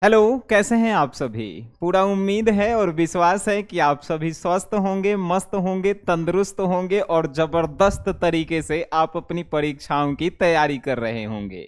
Hello, कैसे हैं आप सभी। पूरा उम्मीद है और विश्वास है कि आप सभी स्वस्थ होंगे, मस्त होंगे, तंदुरुस्त होंगे और जबरदस्त तरीके से आप अपनी परीक्षाओं की तैयारी कर रहे होंगे।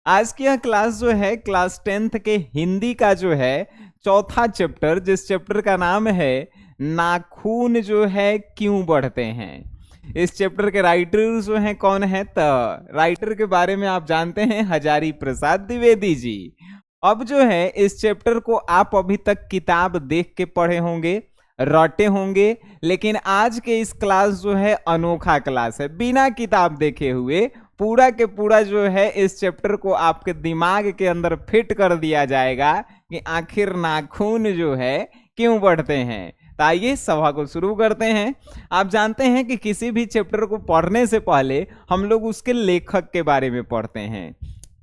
आज की यह क्लास जो है क्लास 10th के हिंदी का जो है चौथा चैप्टर, जिस चैप्टर का नाम है नाखून जो है क्यों बढ़ते हैं। इस चैप्टर के राइटर जो हैं कौन है, तो राइटर के बारे में आप जानते हैं, हजारी प्रसाद द्विवेदी जी। अब जो है इस चैप्टर को आप अभी तक किताब देख के पढ़े होंगे, रटे होंगे, लेकिन आज के इस क्लास जो है अनोखा क्लास है। बिना किताब देखे हुए पूरा के पूरा जो है इस चैप्टर को आपके दिमाग के अंदर फिट कर दिया जाएगा कि आखिर नाखून जो है क्यों बढ़ते हैं। तो आइए सभा को शुरू करते हैं। आप जानते हैं कि किसी भी चैप्टर को पढ़ने से पहले हम लोग उसके लेखक के बारे में पढ़ते हैं।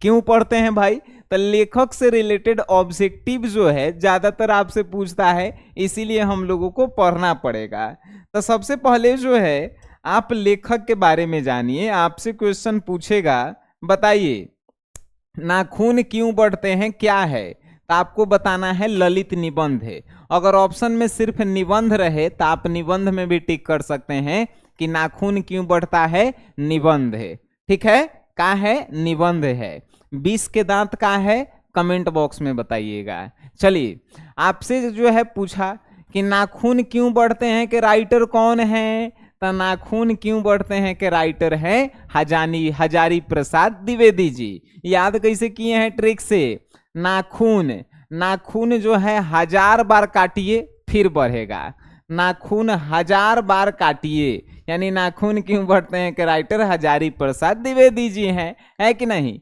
क्यों पढ़ते हैं भाई? तो लेखक से रिलेटेड ऑब्जेक्टिव जो है ज्यादातर आपसे पूछता है, इसीलिए हम लोगों को पढ़ना पड़ेगा। तो सबसे पहले जो है आप लेखक के बारे में जानिए। आपसे क्वेश्चन पूछेगा, बताइए नाखून क्यों बढ़ते हैं, क्या है? तो आपको बताना है ललित निबंध है। अगर ऑप्शन में सिर्फ निबंध रहे तो आप निबंध में भी टिक कर सकते हैं कि नाखून क्यों बढ़ता है, निबंध है। ठीक है, का है? निबंध है। 20 के दांत का है, कमेंट बॉक्स में बताइएगा। चलिए, आपसे जो है पूछा कि नाखून क्यों बढ़ते हैं कि राइटर कौन है, तो नाखून क्यों बढ़ते हैं के राइटर है हजारी प्रसाद द्विवेदी जी। याद कैसे किए हैं? ट्रिक से। नाखून नाखून जो है 1000 बार काटिए फिर बढ़ेगा। नाखून 1000 बार काटिए, यानी नाखून क्यों बढ़ते हैं के राइटर हजारी प्रसाद द्विवेदी जी हैं, है कि नहीं?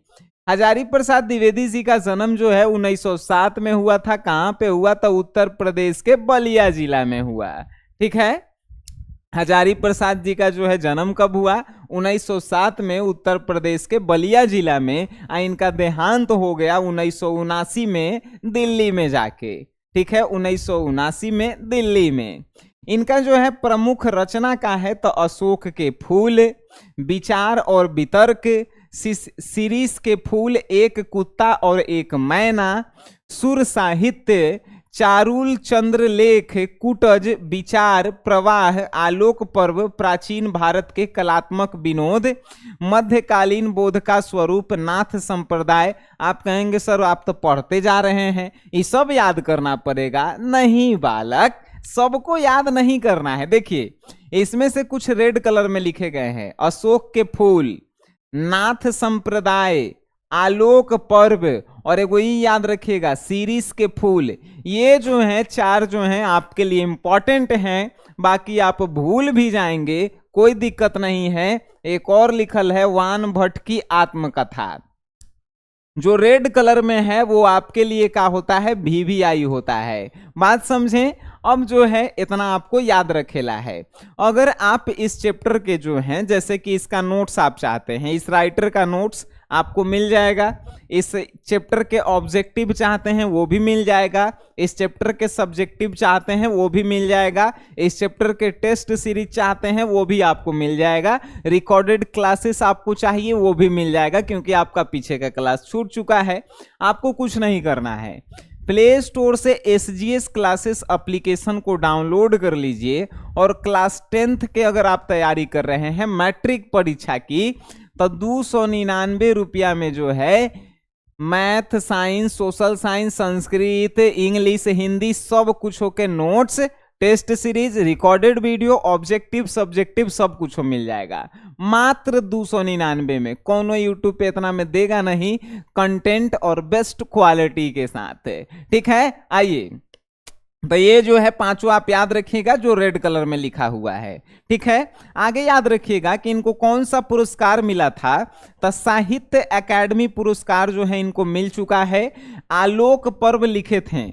हजारी प्रसाद द्विवेदी जी का जन्म जो है 1907 में हुआ था। कहाँ पे हुआ? तो उत्तर प्रदेश के बलिया जिला में हुआ। ठीक है, हजारी प्रसाद जी का जो है जन्म कब हुआ? 1907 में उत्तर प्रदेश के बलिया जिला में। इनका देहांत हो गया 1979 में दिल्ली में जाके। ठीक है, 1979 में दिल्ली में। इनका जो है प्रमुख रचना का है तो अशोक के फूल, विचार और वितर्क, शिरीष के फूल, एक कुत्ता और एक मैना, सुर साहित्य, चारुल चंद्रलेख, कुटज, विचार, प्रवाह, आलोक पर्व, प्राचीन भारत के कलात्मक विनोद, मध्यकालीन बोध का स्वरूप, नाथ संप्रदाय। आप कहेंगे सर आप तो पढ़ते जा रहे हैं, ये सब याद करना पड़ेगा। नहीं बालक, सबको याद नहीं करना है। देखिए, इसमें से कुछ रेड कलर में लिखे गए हैं। अशोक के फूल, नाथ संप्रदाय, आलोक पर्व, और एक वही याद रखिएगा शिरीष के फूल। ये जो हैं चार जो हैं आपके लिए इंपॉर्टेंट हैं। बाकी आप भूल भी जाएंगे, कोई दिक्कत नहीं है। एक और लिखल है वान भट्ट की आत्मकथा। जो रेड कलर में है वो आपके लिए क्या होता है? VVI होता है। बात समझें। अब जो है इतना आपको याद रखेला है। अगर आप इस चैप्टर के जो हैं, जैसे कि इसका नोट्स आप चाहते हैं, इस राइटर का नोट्स आपको मिल जाएगा। इस चैप्टर के ऑब्जेक्टिव चाहते हैं वो भी मिल जाएगा। इस चैप्टर के सब्जेक्टिव चाहते हैं वो भी मिल जाएगा। इस चैप्टर के टेस्ट सीरीज चाहते हैं वो भी आपको मिल जाएगा। रिकॉर्डेड क्लासेस आपको चाहिए वो भी मिल जाएगा, क्योंकि आपका पीछे का क्लास छूट चुका है। आपको कुछ नहीं करना है, प्ले स्टोर से SGS क्लासेस एप्लीकेशन को डाउनलोड कर लीजिए। और क्लास 10th के अगर आप तैयारी कर रहे हैं मैट्रिक परीक्षा की, तो 299 रुपया में जो है math, science, social science, Sanskrit, English, Hindi सब कुछ होके notes, test series, recorded video, objective, subjective सब कुछ मिल जाएगा मात्र 299 में। कोनो यूट्यूब पे इतना में देगा नहीं, कंटेंट और बेस्ट क्वालिटी के साथ। ठीक है, आइए। तो ये जो है पांचों आप याद रखिएगा जो रेड कलर में लिखा हुआ है। ठीक है, आगे याद रखिएगा कि इनको कौन सा पुरस्कार मिला था। तो साहित्य अकादमी पुरस्कार जो है इनको मिल चुका है। आलोक पर्व लिखे थे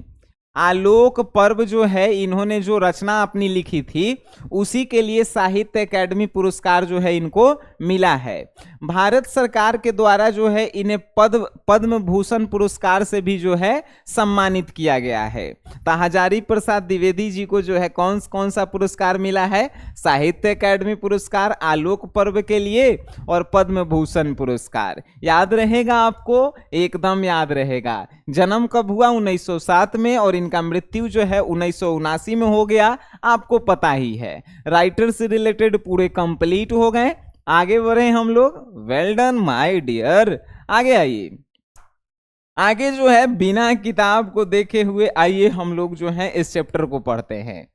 आलोक पर्व जो है इन्होंने जो रचना अपनी लिखी थी उसी के लिए साहित्य अकादमी पुरस्कार जो है इनको मिला है। भारत सरकार के द्वारा जो है इन्हें पद्म भूषण पुरस्कार से भी जो है सम्मानित किया गया है। तो हजारी प्रसाद द्विवेदी जी को जो है कौन कौन सा पुरस्कार मिला है? साहित्य अकादमी पुरस्कार आलोक पर्व के लिए और पद्म भूषण पुरस्कार। याद रहेगा आपको? एकदम याद रहेगा। जन्म कब हुआ? 1907 में, और इनका मृत्यु जो है 1979 में हो गया, आपको पता ही है। राइटर से रिलेटेड पूरे कंप्लीट हो गए। आगे बढ़े हम लोग। Well done my dear. आगे आइए। आगे जो है बिना किताब को देखे हुए आइए हम लोग जो है इस चैप्टर को पढ़ते हैं।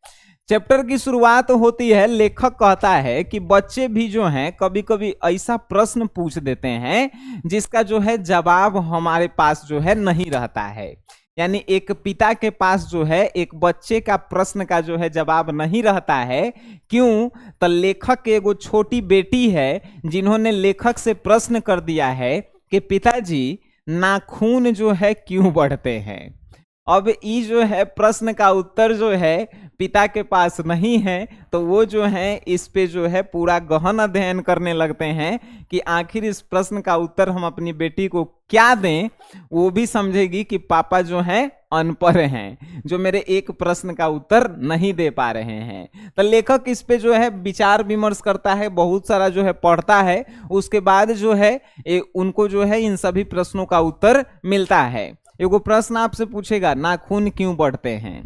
चैप्टर की शुरुआत होती है, लेखक कहता है कि बच्चे भी जो हैं कभी कभी ऐसा प्रश्न पूछ देते हैं जिसका जो है जवाब हमारे पास जो है नहीं रहता है। यानी एक पिता के पास जो है एक बच्चे का प्रश्न का जो है जवाब नहीं रहता है। क्यों? तो लेखक की एगो छोटी बेटी है जिन्होंने लेखक से प्रश्न कर दिया है कि पिताजी नाखून जो है क्यों बढ़ते हैं। अब ये जो है प्रश्न का उत्तर जो है पिता के पास नहीं है, तो वो जो है इस पे जो है पूरा गहन अध्ययन करने लगते हैं कि आखिर इस प्रश्न का उत्तर हम अपनी बेटी को क्या दें। वो भी समझेगी कि पापा जो है अनपढ़ हैं, जो मेरे एक प्रश्न का उत्तर नहीं दे पा रहे हैं। तो लेखक इस पे जो है विचार विमर्श करता है, बहुत सारा जो है पढ़ता है। उसके बाद जो है उनको जो है इन सभी प्रश्नों का उत्तर मिलता है। एगो प्रश्न आपसे पूछेगा, नाखून क्यों बढ़ते हैं?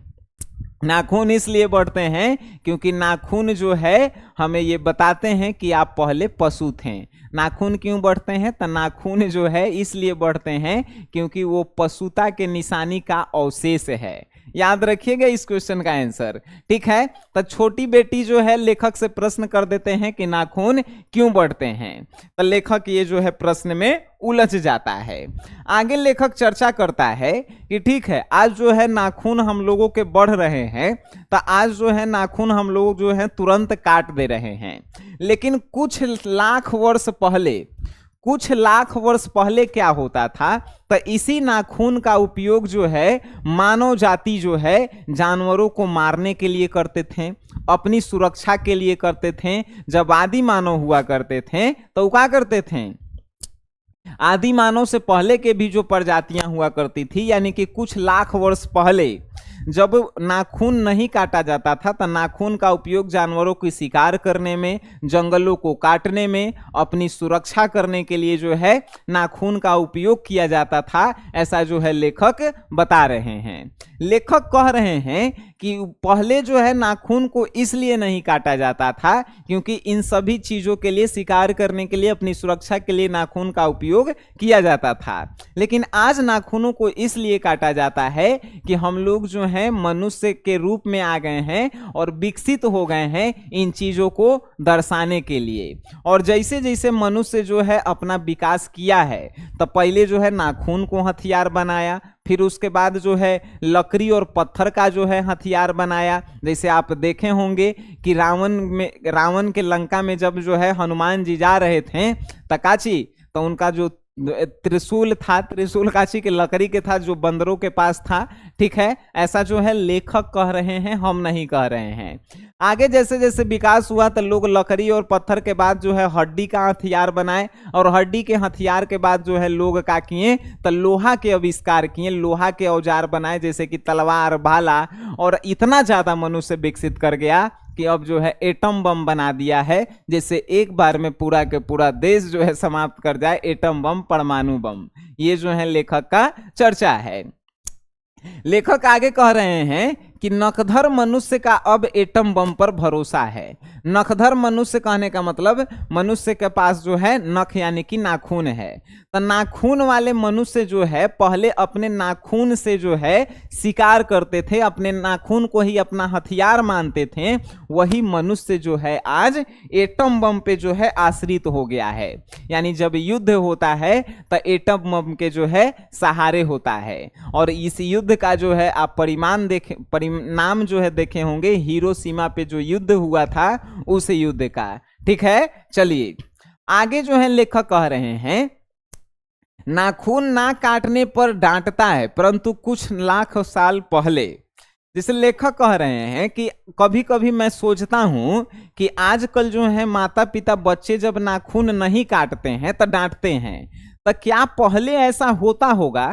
नाखून इसलिए बढ़ते हैं क्योंकि नाखून जो है हमें ये बताते हैं कि आप पहले पशु थे। नाखून क्यों बढ़ते हैं? तो नाखून जो है इसलिए बढ़ते हैं क्योंकि वो पशुता के निशानी का अवशेष है। याद रखिएगा इस क्वेश्चन का आंसर। ठीक है, तो छोटी बेटी जो है लेखक से प्रश्न कर देते हैं कि नाखून क्यों बढ़ते हैं। तो लेखक ये जो है प्रश्न में उलझ जाता है। आगे लेखक चर्चा करता है कि ठीक है, आज जो है नाखून हम लोगों के बढ़ रहे हैं, तो आज जो है नाखून हम लोग जो है तुरंत काट दे रहे हैं। लेकिन कुछ लाख वर्ष पहले क्या होता था? तो इसी नाखून का उपयोग जो है मानव जाति जो है जानवरों को मारने के लिए करते थे, अपनी सुरक्षा के लिए करते थे। जब आदि मानव हुआ करते थे तो क्या करते थे? आदि मानव से पहले के भी जो प्रजातियां हुआ करती थी, यानी कि कुछ लाख वर्ष पहले जब नाखून नहीं काटा जाता था, तो नाखून का उपयोग जानवरों की शिकार करने में, जंगलों को काटने में, अपनी सुरक्षा करने के लिए जो है नाखून का उपयोग किया जाता था। ऐसा जो है लेखक बता रहे हैं। लेखक कह रहे हैं कि पहले जो है नाखून को इसलिए नहीं काटा जाता था क्योंकि इन सभी चीजों के लिए, शिकार करने के लिए, अपनी सुरक्षा के लिए नाखून का उपयोग किया जाता था। लेकिन आज नाखूनों को इसलिए काटा जाता है कि हम लोग जो है मनुष्य के रूप में आ गए हैं और विकसित हो गए हैं इन चीजों को दर्शाने के लिए। और जैसे जैसे मनुष्य जो है अपना विकास किया है, तो पहले जो है नाखून को हथियार बनाया, फिर उसके बाद जो है लकड़ी और पत्थर का जो है हथियार बनाया। जैसे आप देखे होंगे कि रावण के लंका में जब जो है हनुमान जी जा रहे थे तकाची, तो उनका जो त्रिशूल था, त्रिशूल काची के लकड़ी के था, जो बंदरों के पास था। ठीक है, ऐसा जो है लेखक कह रहे हैं, हम नहीं कह रहे हैं। आगे जैसे जैसे विकास हुआ तो लोग लकड़ी और पत्थर के बाद जो है हड्डी का हथियार बनाए, और हड्डी के हथियार के बाद जो है लोग क्या किए? तो लोहा के आविष्कार किए, लोहा के औजार बनाए, जैसे कि तलवार, भाला। और इतना ज्यादा मनुष्य विकसित कर गया कि अब जो है एटम बम बना दिया है, जैसे एक बार में पूरा के पूरा देश जो है समाप्त कर जाए। एटम बम, परमाणु बम, ये जो है लेखक का चर्चा है। लेखक आगे कह रहे हैं कि नखधर मनुष्य का अब एटम बम पर भरोसा है। नखधर मनुष्य कहने का मतलब मनुष्य के पास जो है नख यानी कि नाखून है। तो नाखून वाले मनुष्य जो है पहले अपने नाखून से जो है शिकार करते थे, अपने नाखून को ही अपना हथियार मानते थे। वही मनुष्य जो है आज एटम बम पे जो है आश्रित हो गया है। यानी जब युद्ध होता है तो एटम बम के जो है सहारे होता है। और इस युद्ध का जो है आप परिणाम जो है देखे होंगे, हिरोशिमा पे जो युद्ध हुआ था उस युद्ध का। ठीक है, चलिए आगे जो है लेखक कह रहे हैं, नाखून ना काटने पर डांटता है, परंतु कुछ लाख साल पहले जैसे लेखक कह रहे हैं कि कभी कभी मैं सोचता हूं कि आजकल जो है माता पिता बच्चे जब नाखून नहीं काटते हैं तो डांटते हैं, तो क्या पहले ऐसा होता होगा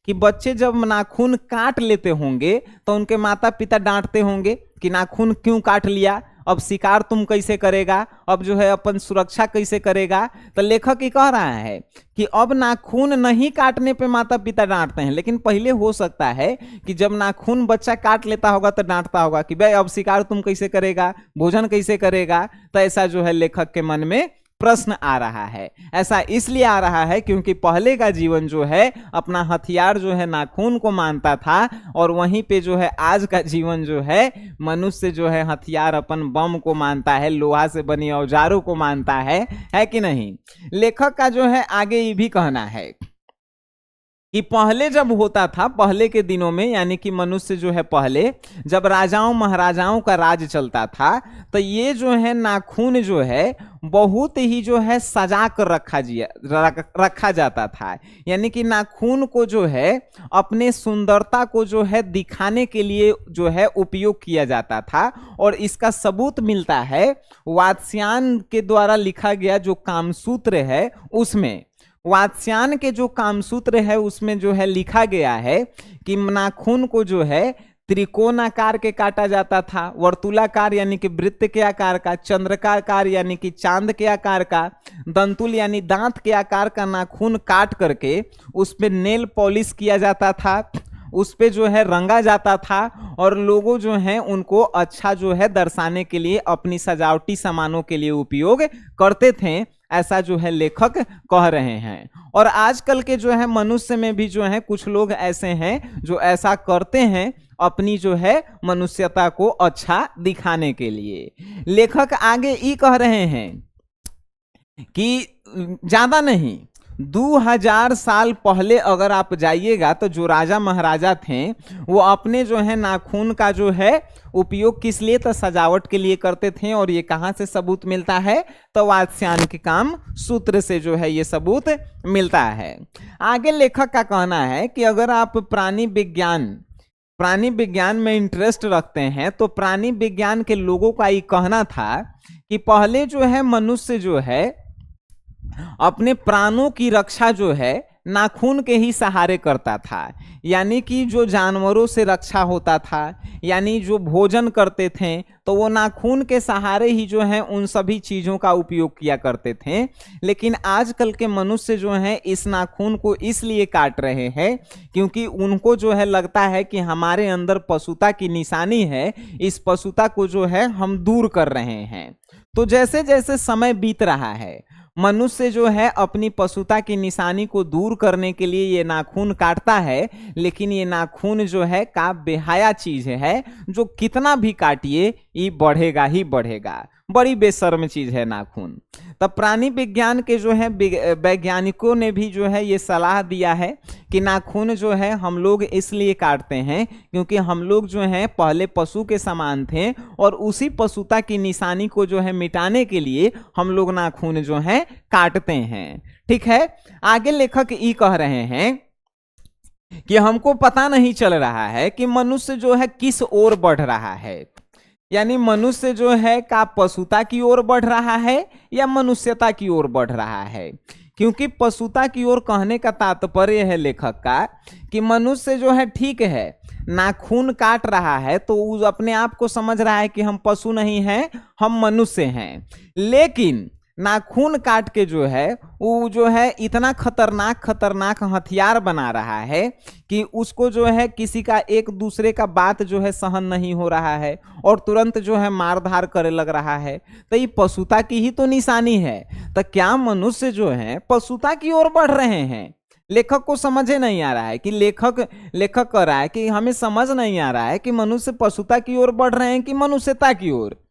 कि बच्चे जब नाखून काट लेते होंगे तो उनके माता पिता डांटते होंगे कि नाखून क्यों काट लिया, अब शिकार तुम कैसे करेगा, अब जो है अपन सुरक्षा कैसे करेगा। तो लेखक ही कह रहा है कि अब नाखून नहीं काटने पे माता पिता डांटते हैं, लेकिन पहले हो सकता है कि जब नाखून बच्चा काट लेता होगा तो डांटता होगा कि भाई अब शिकार तुम कैसे करेगा, भोजन कैसे करेगा। तो ऐसा जो है लेखक के मन में प्रश्न आ रहा है। ऐसा इसलिए आ रहा है क्योंकि पहले का जीवन जो है अपना हथियार जो है नाखून को मानता था, और वहीं पे जो है आज का जीवन जो है मनुष्य जो है हथियार अपन बम को मानता है, लोहा से बनी औजारों को मानता है कि नहीं। लेखक का जो है आगे ये भी कहना है कि पहले जब होता था, पहले के दिनों में, यानी कि मनुष्य जो है पहले जब राजाओं महाराजाओं का राज चलता था, तो ये जो है नाखून जो है बहुत ही जो है सजा कर रखा जाता था। यानी कि नाखून को जो है अपने सुंदरता को जो है दिखाने के लिए जो है उपयोग किया जाता था। और इसका सबूत मिलता है वात्स्यायन के द्वारा लिखा गया जो कामसूत्र है उसमें। वात्स्यायन के जो कामसूत्र है उसमें जो है लिखा गया है कि नाखून को जो है त्रिकोणाकार के काटा जाता था, वर्तुलाकार यानी कि वृत्त के आकार का, चंद्रकाकार यानी कि चांद के आकार का, दंतुल यानी दांत के आकार का नाखून काट करके उस पे नेल पॉलिश किया जाता था, उस पे जो है रंगा जाता था, और लोगों जो हैं उनको अच्छा जो है दर्शाने के लिए अपनी सजावटी सामानों के लिए उपयोग करते थे। ऐसा जो है लेखक कह रहे हैं। और आजकल के जो है मनुष्य में भी जो है कुछ लोग ऐसे हैं जो ऐसा करते हैं अपनी जो है मनुष्यता को अच्छा दिखाने के लिए। लेखक आगे ये कह रहे हैं कि ज्यादा नहीं, 2000 साल पहले अगर आप जाइएगा तो जो राजा महाराजा थे वो अपने जो है नाखून का जो है उपयोग किस लिए, तो सजावट के लिए करते थे। और ये कहाँ से सबूत मिलता है, तो वात्स्यायन के काम सूत्र से जो है ये सबूत मिलता है। आगे लेखक का कहना है कि अगर आप प्राणी विज्ञान में इंटरेस्ट रखते हैं तो प्राणी विज्ञान के लोगों का ये कहना था कि पहले जो है मनुष्य जो है अपने प्राणों की रक्षा जो है नाखून के ही सहारे करता था। यानी कि जो जानवरों से रक्षा होता था, यानी जो भोजन करते थे तो वो नाखून के सहारे ही जो है उन सभी चीज़ों का उपयोग किया करते थे। लेकिन आजकल के मनुष्य जो हैं इस नाखून को इसलिए काट रहे हैं क्योंकि उनको जो है लगता है कि हमारे अंदर पशुता की निशानी है, इस पशुता को जो है हम दूर कर रहे हैं। तो जैसे जैसे समय बीत रहा है मनुष्य जो है अपनी पशुता की निशानी को दूर करने के लिए ये नाखून काटता है, लेकिन ये नाखून जो है का बेहया चीज है जो कितना भी काटिए ये बढ़ेगा ही बढ़ेगा। बड़ी बेशर्म चीज है नाखून। तब प्राणी विज्ञान के जो है वैज्ञानिकों ने भी जो है ये सलाह दिया है कि नाखून जो है हम लोग इसलिए काटते हैं क्योंकि हम लोग जो हैं पहले पशु के समान थे, और उसी पशुता की निशानी को जो है मिटाने के लिए हम लोग नाखून जो है काटते हैं। ठीक है, आगे लेखक ये कह रहे हैं कि हमको पता नहीं चल रहा है कि मनुष्य जो है किस ओर बढ़ रहा है। यानी मनुष्य जो है का पशुता की ओर बढ़ रहा है या मनुष्यता की ओर बढ़ रहा है। क्योंकि पशुता की ओर कहने का तात्पर्य है लेखक का कि मनुष्य जो है ठीक है नाखून काट रहा है तो वो अपने आप को समझ रहा है कि हम पशु नहीं हैं, हम मनुष्य हैं। लेकिन नाखून काट के जो है वो जो है इतना खतरनाक हथियार बना रहा है कि उसको जो है किसी का एक दूसरे का बात जो है सहन नहीं हो रहा है और तुरंत जो है मार धार करे लग रहा है। तो ये पशुता की ही तो निशानी है। तो क्या मनुष्य जो है पशुता की ओर बढ़ रहे हैं? लेखक को समझे नहीं आ रहा है कि लेखक कह रहा है कि हमें समझ नहीं आ रहा है कि मनुष्य पशुता की ओर बढ़ रहे हैं कि मनुष्यता की ओर।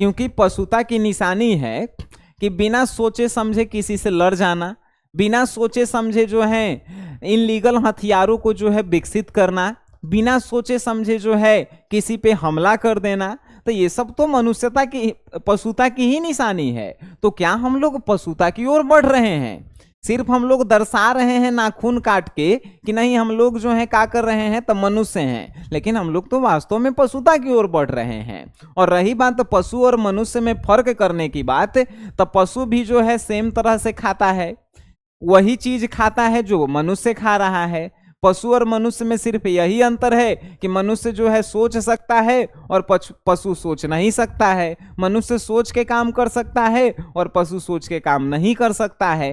क्योंकि पशुता की निशानी है कि बिना सोचे समझे किसी से लड़ जाना, बिना सोचे समझे जो है इनलीगल हथियारों को जो है विकसित करना, बिना सोचे समझे जो है किसी पे हमला कर देना, तो ये सब तो मनुष्यता की पशुता की ही निशानी है। तो क्या हम लोग पशुता की ओर बढ़ रहे हैं? सिर्फ हम लोग दर्शा रहे हैं नाखून काट के कि नहीं हम लोग जो है क्या कर रहे हैं तो मनुष्य हैं, लेकिन हम लोग तो वास्तव में पशुता की ओर बढ़ रहे हैं। और रही बात तो पशु और मनुष्य में फर्क करने की बात, तो पशु भी जो है सेम तरह से खाता है, वही चीज खाता है जो मनुष्य खा रहा है। पशु और मनुष्य में सिर्फ यही अंतर है कि मनुष्य जो है सोच सकता है और पशु सोच नहीं सकता है। मनुष्य सोच के काम कर सकता है और पशु सोच के काम नहीं कर सकता है।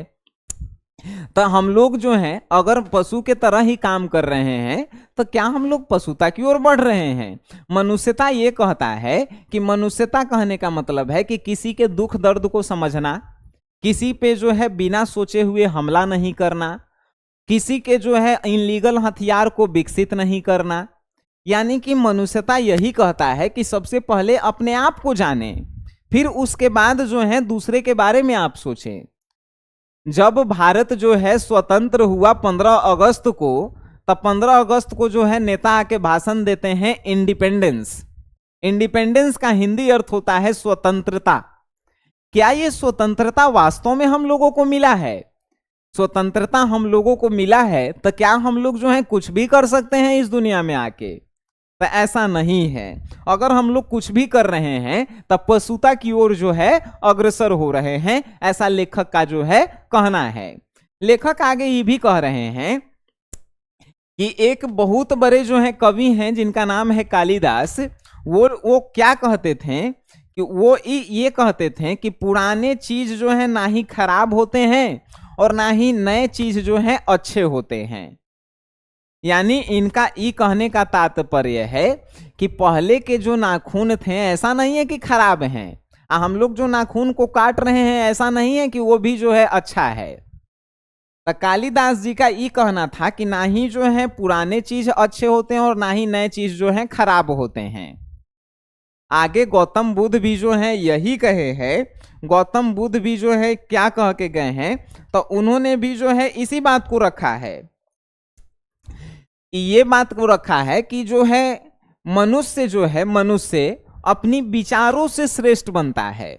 तो हम लोग जो हैं अगर पशु के तरह ही काम कर रहे हैं तो क्या हम लोग पशुता की ओर बढ़ रहे हैं? मनुष्यता ये कहता है कि मनुष्यता कहने का मतलब है कि किसी के दुख दर्द को समझना, किसी पे जो है बिना सोचे हुए हमला नहीं करना, किसी के जो है इनलीगल हथियार को विकसित नहीं करना। यानी कि मनुष्यता यही कहता है कि सबसे पहले अपने आप को जाने, फिर उसके बाद जो है दूसरे के बारे में आप सोचें। जब भारत जो है स्वतंत्र हुआ 15 अगस्त को, तब 15 अगस्त को जो है नेता आके भाषण देते हैं इंडिपेंडेंस। इंडिपेंडेंस का हिंदी अर्थ होता है स्वतंत्रता। क्या ये स्वतंत्रता वास्तव में हम लोगों को मिला है? स्वतंत्रता हम लोगों को मिला है तो क्या हम लोग जो है कुछ भी कर सकते हैं इस दुनिया में आके? तो ऐसा नहीं है। अगर हम लोग कुछ भी कर रहे हैं तब पशुता की ओर जो है अग्रसर हो रहे हैं, ऐसा लेखक का जो है कहना है। लेखक आगे ये भी कह रहे हैं कि एक बहुत बड़े जो है कवि हैं जिनका नाम है कालिदास, वो क्या कहते थे कि वो ये कहते थे कि पुराने चीज जो है ना ही खराब होते हैं और ना ही नए चीज जो है अच्छे होते हैं। यानी इनका ई कहने का तात्पर्य है कि पहले के जो नाखून थे ऐसा नहीं है कि खराब हैं, हम लोग जो नाखून को काट रहे हैं ऐसा नहीं है कि वो भी जो है अच्छा है। तो कालिदास जी का ई कहना था कि ना ही जो है पुराने चीज अच्छे होते हैं और ना ही नए चीज जो है खराब होते हैं। आगे गौतम बुद्ध भी जो है यही कहे हैं। गौतम बुद्ध भी जो है क्या कह के गए हैं, तो उन्होंने भी जो है इसी बात को रखा है, ये बात को रखा है कि जो है मनुष्य अपनी विचारों से श्रेष्ठ बनता है।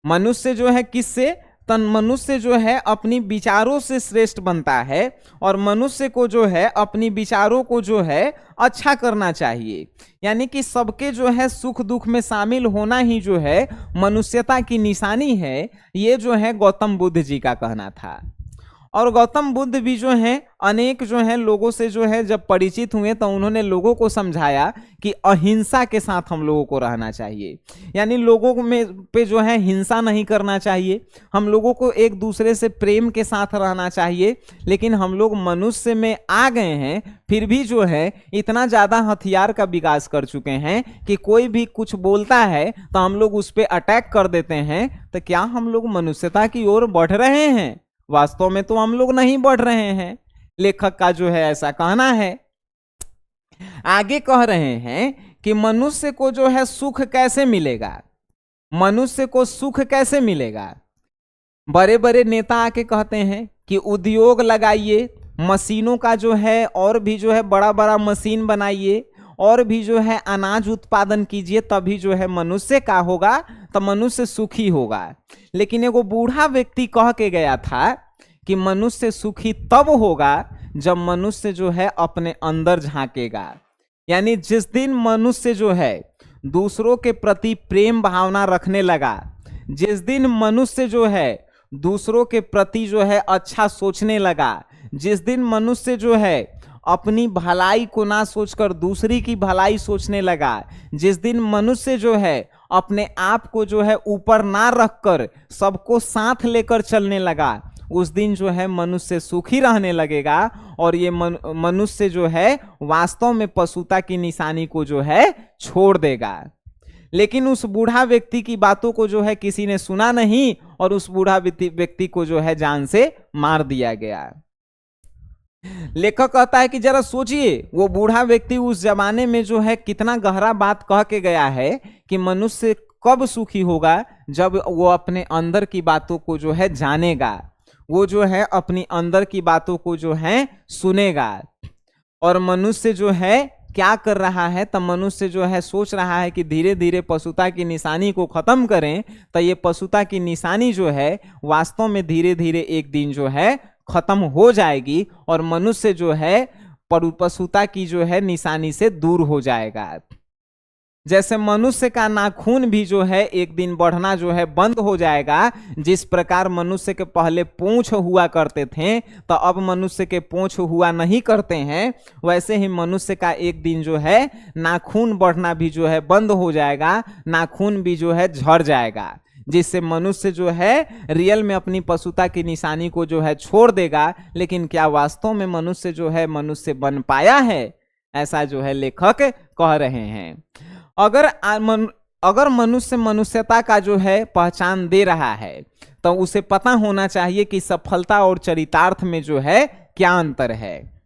मनुष्य जो है किससे? तन मनुष्य जो है अपनी विचारों से श्रेष्ठ बनता है और मनुष्य को जो है अपनी विचारों को जो है अच्छा करना चाहिए। यानी कि सबके जो है सुख दुख में शामिल होना ही जो है मनुष्यता की निशानी है। ये जो है गौतम बुद्ध जी का कहना था। और गौतम बुद्ध भी जो है अनेक जो है लोगों से जो है जब परिचित हुए तो उन्होंने लोगों को समझाया कि अहिंसा के साथ हम लोगों को रहना चाहिए। यानी लोगों में पे जो है हिंसा नहीं करना चाहिए, हम लोगों को एक दूसरे से प्रेम के साथ रहना चाहिए। लेकिन हम लोग मनुष्य में आ गए हैं, फिर भी जो है इतना ज़्यादा हथियार का विकास कर चुके हैं कि कोई भी कुछ बोलता है तो हम लोग उस पर अटैक कर देते हैं। तो क्या हम लोग मनुष्यता की ओर बढ़ रहे हैं? वास्तव में तो हम लोग नहीं बढ़ रहे हैं। लेखक का जो है ऐसा कहना है। आगे कह रहे हैं कि मनुष्य को जो है सुख कैसे मिलेगा? मनुष्य को सुख कैसे मिलेगा? बड़े बड़े नेता आके कहते हैं कि उद्योग लगाइए, मशीनों का जो है और भी जो है बड़ा बड़ा मशीन बनाइए और भी जो है अनाज उत्पादन कीजिए, तभी जो है मनुष्य का होगा, तो मनुष्य सुखी होगा। लेकिन एगो बूढ़ा व्यक्ति कह के गया था कि मनुष्य सुखी तब होगा जब मनुष्य जो है अपने अंदर झांकेगा। यानी जिस दिन मनुष्य जो है दूसरों के प्रति प्रेम भावना रखने लगा, जिस दिन मनुष्य जो है दूसरों के प्रति जो है अच्छा सोचने लगा, जिस दिन मनुष्य जो है अपनी भलाई को ना सोचकर दूसरी की भलाई सोचने लगा, जिस दिन मनुष्य जो है अपने आप को जो है ऊपर ना रखकर सबको साथ लेकर चलने लगा, उस दिन जो है मनुष्य सुखी रहने लगेगा। और ये मनुष्य जो है वास्तव में पशुता की निशानी को जो है छोड़ देगा। लेकिन उस बूढ़ा व्यक्ति की बातों को जो है किसी ने सुना नहीं और उस बूढ़ा व्यक्ति को जो है जान से मार दिया गया। लेखक कहता है कि जरा सोचिए वो बूढ़ा व्यक्ति उस जमाने में जो है कितना गहरा बात कह के गया है कि मनुष्य कब सुखी होगा? जब वो अपने अंदर की बातों को जो है जानेगा, वो जो है अपनी अंदर की बातों को जो है सुनेगा। और मनुष्य जो है क्या कर रहा है, तब मनुष्य जो है सोच रहा है कि धीरे धीरे पशुता की निशानी को खत्म करें, तो ये पशुता की निशानी जो है वास्तव में धीरे धीरे एक दिन जो है खत्म हो जाएगी और मनुष्य जो है पशुता की जो है निशानी से दूर हो जाएगा। जैसे मनुष्य का नाखून भी जो है एक दिन बढ़ना जो है बंद हो जाएगा, जिस प्रकार मनुष्य के पहले पूंछ हुआ करते थे तो अब मनुष्य के पूंछ हुआ नहीं करते हैं, वैसे ही मनुष्य का एक दिन जो है नाखून बढ़ना भी जो है बंद हो जाएगा, नाखून भी जो है झड़ जाएगा, जिससे मनुष्य जो है रियल में अपनी पशुता की निशानी को जो है छोड़ देगा। लेकिन क्या वास्तव में मनुष्य जो है मनुष्य बन पाया है? ऐसा जो है लेखक कह रहे हैं। अगर मनुष्य मनुष्यता का जो है पहचान दे रहा है तो उसे पता होना चाहिए कि सफलता और चरितार्थ में जो है क्या अंतर है।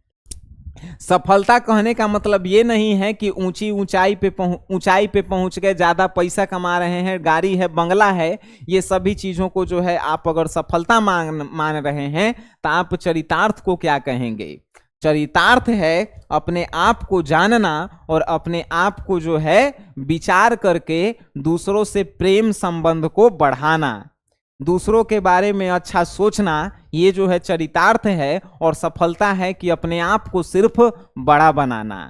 सफलता कहने का मतलब ये नहीं है कि ऊंचाई पे पहुंच गए, ज्यादा पैसा कमा रहे हैं, गाड़ी है, बंगला है, ये सभी चीजों को जो है आप अगर सफलता मान रहे हैं तो आप चरितार्थ को क्या कहेंगे? चरितार्थ है अपने आप को जानना और अपने आप को जो है विचार करके दूसरों से प्रेम संबंध को बढ़ाना, दूसरों के बारे में अच्छा सोचना, ये जो है चरितार्थ है। और सफलता है कि अपने आप को सिर्फ बड़ा बनाना।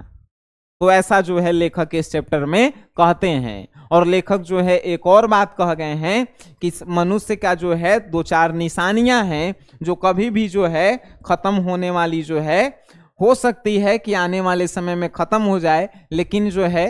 तो ऐसा जो है लेखक इस चैप्टर में कहते हैं। और लेखक जो है एक और बात कह गए हैं कि मनुष्य का जो है 2-4 निशानियां हैं जो कभी भी जो है खत्म होने वाली जो है, हो सकती है कि आने वाले समय में खत्म हो जाए, लेकिन जो है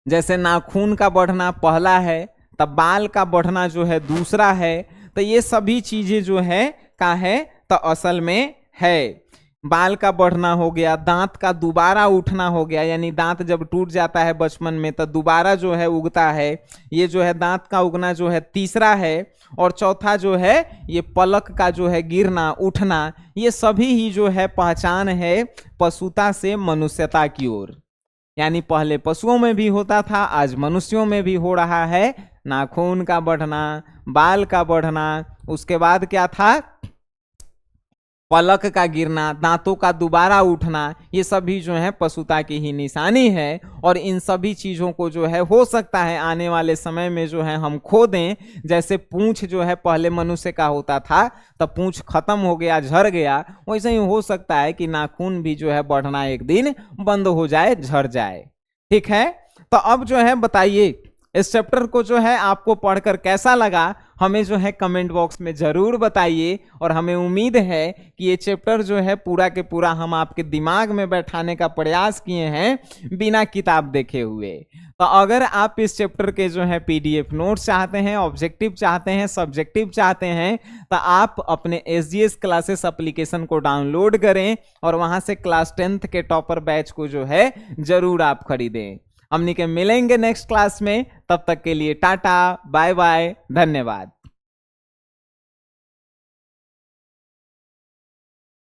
जैसे नाखून का बढ़ना पहला है, तब बाल का बढ़ना जो है दूसरा है, तो ये सभी चीजें जो है का है तो असल में है। बाल का बढ़ना हो गया, दांत का दोबारा उठना हो गया, यानी दांत जब टूट जाता है बचपन में तो दोबारा जो है उगता है, ये जो है दांत का उगना जो है तीसरा है। और चौथा जो है ये पलक का जो है गिरना उठना, ये सभी ही जो है पहचान है पशुता से मनुष्यता की ओर। यानी पहले पशुओं में भी होता था, आज मनुष्यों में भी हो रहा है। नाखून का बढ़ना, बाल का बढ़ना, उसके बाद क्या था पलक का गिरना, दांतों का दोबारा उठना, ये सभी जो है पशुता की ही निशानी है। और इन सभी चीजों को जो है हो सकता है आने वाले समय में जो है हम खो दें। जैसे पूंछ जो है पहले मनुष्य का होता था तब पूंछ खत्म हो गया, झड़ गया, वैसे ही हो सकता है कि नाखून भी जो है बढ़ना एक दिन बंद हो जाए, झड़ जाए। ठीक है, तो अब जो है बताइए इस चैप्टर को जो है आपको पढ़कर कैसा लगा, हमें जो है कमेंट बॉक्स में जरूर बताइए। और हमें उम्मीद है कि ये चैप्टर जो है पूरा के पूरा हम आपके दिमाग में बैठाने का प्रयास किए हैं बिना किताब देखे हुए। तो अगर आप इस चैप्टर के जो है पीडीएफ नोट्स चाहते हैं, ऑब्जेक्टिव चाहते हैं, सब्जेक्टिव चाहते हैं, तो आप अपने एसजीएस क्लासेस एप्लीकेशन को डाउनलोड करें और वहां से क्लास 10th के टॉपर बैच को जो है जरूर आप खरीदें। हमनी के मिलेंगे नेक्स्ट क्लास में, तब तक के लिए टाटा बाय बाय, धन्यवाद।